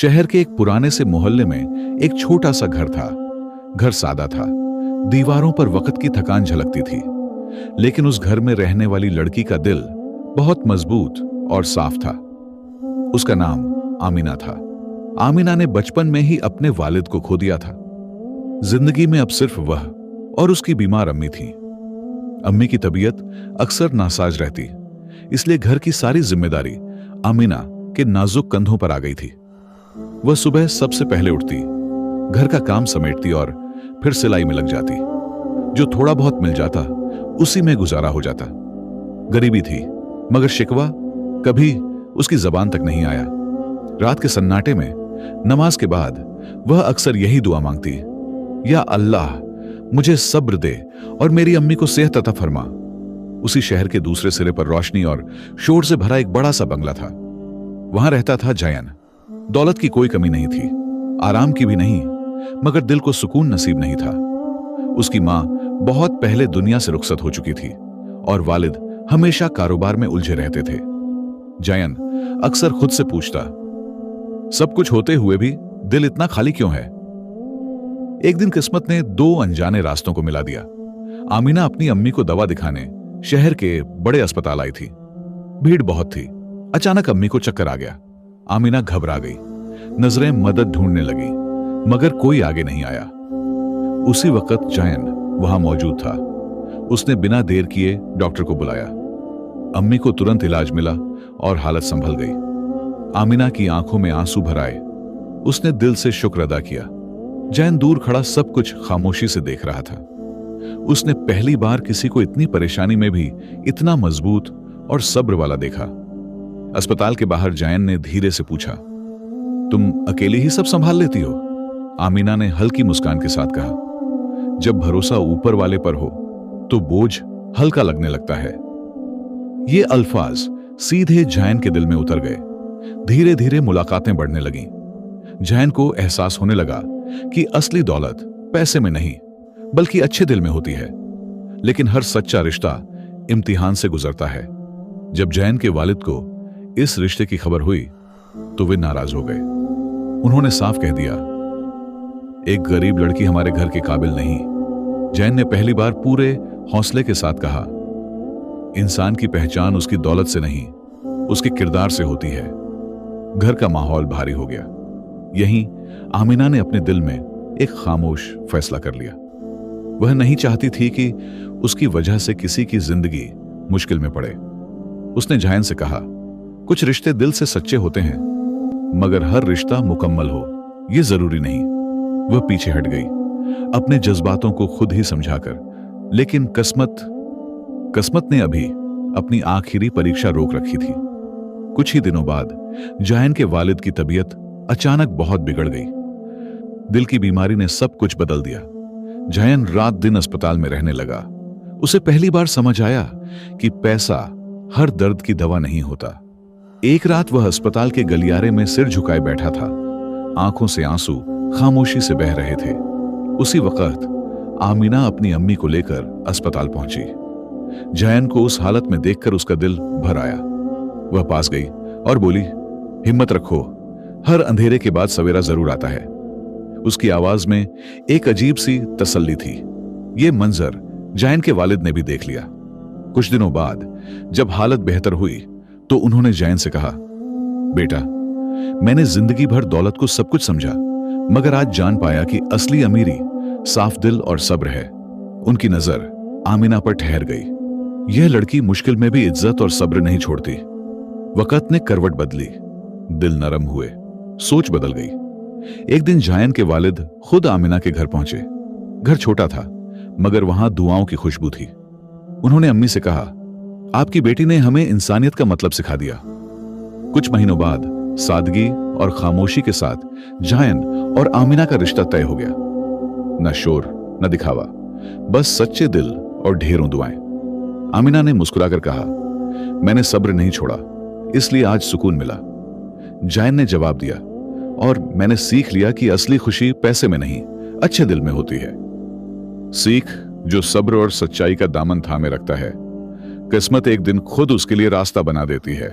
शहर के एक पुराने से मोहल्ले में एक छोटा सा घर था। घर सादा था, दीवारों पर वक्त की थकान झलकती थी, लेकिन उस घर में रहने वाली लड़की का दिल बहुत मजबूत और साफ था। उसका नाम आमिना था। आमिना ने बचपन में ही अपने वालिद को खो दिया था। जिंदगी में अब सिर्फ वह और उसकी बीमार अम्मी थी। अम्मी की तबीयत अक्सर नासाज रहती, इसलिए घर की सारी जिम्मेदारी आमिना के नाजुक कंधों पर आ गई थी। वह सुबह सबसे पहले उठती, घर का काम समेटती और फिर सिलाई में लग जाती। जो थोड़ा बहुत मिल जाता उसी में गुजारा हो जाता। गरीबी थी, मगर शिकवा कभी उसकी जबान तक नहीं आया। रात के सन्नाटे में नमाज के बाद वह अक्सर यही दुआ मांगती, या अल्लाह मुझे सब्र दे और मेरी अम्मी को सेहत अता फरमा। उसी शहर के दूसरे सिरे पर रोशनी और शोर से भरा एक बड़ा सा बंगला था। वहां रहता था जयन। दौलत की कोई कमी नहीं थी, आराम की भी नहीं, मगर दिल को सुकून नसीब नहीं था। उसकी मां बहुत पहले दुनिया से रुखसत हो चुकी थी और वालिद हमेशा कारोबार में उलझे रहते थे। जयन अक्सर खुद से पूछता, सब कुछ होते हुए भी दिल इतना खाली क्यों है? एक दिन किस्मत ने दो अनजाने रास्तों को मिला दिया। आमिना अपनी अम्मी को दवा दिखाने शहर के बड़े अस्पताल आई थी। भीड़ बहुत थी। अचानक अम्मी को चक्कर आ गया। आमिना घबरा गई, नजरें मदद ढूंढने लगी, मगर कोई आगे नहीं आया। उसी वक्त जयन वहां मौजूद था। उसने बिना देर किए डॉक्टर को बुलाया। अम्मी को तुरंत इलाज मिला और हालत संभल गई। आमिना की आंखों में आंसू भर आए। उसने दिल से शुक्र अदा किया। जैन दूर खड़ा सब कुछ खामोशी से देख रहा था। उसने पहली बार किसी को इतनी परेशानी में भी इतना मजबूत और सब्र वाला देखा। अस्पताल के बाहर जैन ने धीरे से पूछा, तुम अकेली ही सब संभाल लेती हो? आमिना ने हल्की मुस्कान के साथ कहा, जब भरोसा ऊपर वाले पर हो तो बोझ हल्का लगने लगता है। ये अल्फाज सीधे जैन के दिल में उतर गए। धीरे धीरे मुलाकातें बढ़ने लगीं। जैन को एहसास होने लगा कि असली दौलत पैसे में नहीं बल्कि अच्छे दिल में होती है। लेकिन हर सच्चा रिश्ता इम्तिहान से गुजरता है। जब जैन के वालिद को इस रिश्ते की खबर हुई तो वे नाराज हो गए। उन्होंने साफ कह दिया, एक गरीब लड़की हमारे घर के काबिल नहीं। जैन ने पहली बार पूरे हौसले के साथ कहा, इंसान की पहचान उसकी दौलत से नहीं उसके किरदार से होती है। घर का माहौल भारी हो गया। यहीं आमिना ने अपने दिल में एक खामोश फैसला कर लिया। वह नहीं चाहती थी कि उसकी वजह से किसी की जिंदगी मुश्किल में पड़े। उसने जैन से कहा, कुछ रिश्ते दिल से सच्चे होते हैं, मगर हर रिश्ता मुकम्मल हो यह जरूरी नहीं। वह पीछे हट गई, अपने जज्बातों को खुद ही समझाकर। लेकिन किस्मत ने अभी अपनी आखिरी परीक्षा रोक रखी थी। कुछ ही दिनों बाद जैन के वालिद की तबीयत अचानक बहुत बिगड़ गई। दिल की बीमारी ने सब कुछ बदल दिया। जैन रात दिन अस्पताल में रहने लगा। उसे पहली बार समझ आया कि पैसा हर दर्द की दवा नहीं होता। एक रात वह अस्पताल के गलियारे में सिर झुकाए बैठा था। आंखों से आंसू खामोशी से बह रहे थे। उसी वक्त आमिना अपनी अम्मी को लेकर अस्पताल पहुंची। जैन को उस हालत में देखकर उसका दिल भर आया। वह पास गई और बोली, हिम्मत रखो, हर अंधेरे के बाद सवेरा जरूर आता है। उसकी आवाज में एक अजीब सी तसल्ली थी। यह मंजर जैन के वालिद ने भी देख लिया। कुछ दिनों बाद जब हालत बेहतर हुई तो उन्होंने जैन से कहा, बेटा, मैंने जिंदगी भर दौलत को सब कुछ समझा, मगर आज जान पाया कि असली अमीरी साफ दिल और सब्र है। उनकी नजर आमिना पर ठहर गई। यह लड़की मुश्किल में भी इज्जत और सब्र नहीं छोड़ती। वक्त ने करवट बदली, दिल नरम हुए, सोच बदल गई। एक दिन जैन के वालिद खुद आमिना के घर पहुंचे। घर छोटा था, मगर वहां दुआओं की खुशबू थी। उन्होंने अम्मी से कहा, आपकी बेटी ने हमें इंसानियत का मतलब सिखा दिया। कुछ महीनों बाद सादगी और खामोशी के साथ जैन और आमिना का रिश्ता तय हो गया। न शोर न दिखावा, बस सच्चे दिल और ढेरों दुआएं। आमिना ने मुस्कुराकर कहा, मैंने सब्र नहीं छोड़ा, इसलिए आज सुकून मिला। जैन ने जवाब दिया, और मैंने सीख लिया कि असली खुशी पैसे में नहीं अच्छे दिल में होती है। सीख जो सब्र और सच्चाई का दामन थामे रखता है, किस्मत एक दिन खुद उसके लिए रास्ता बना देती है।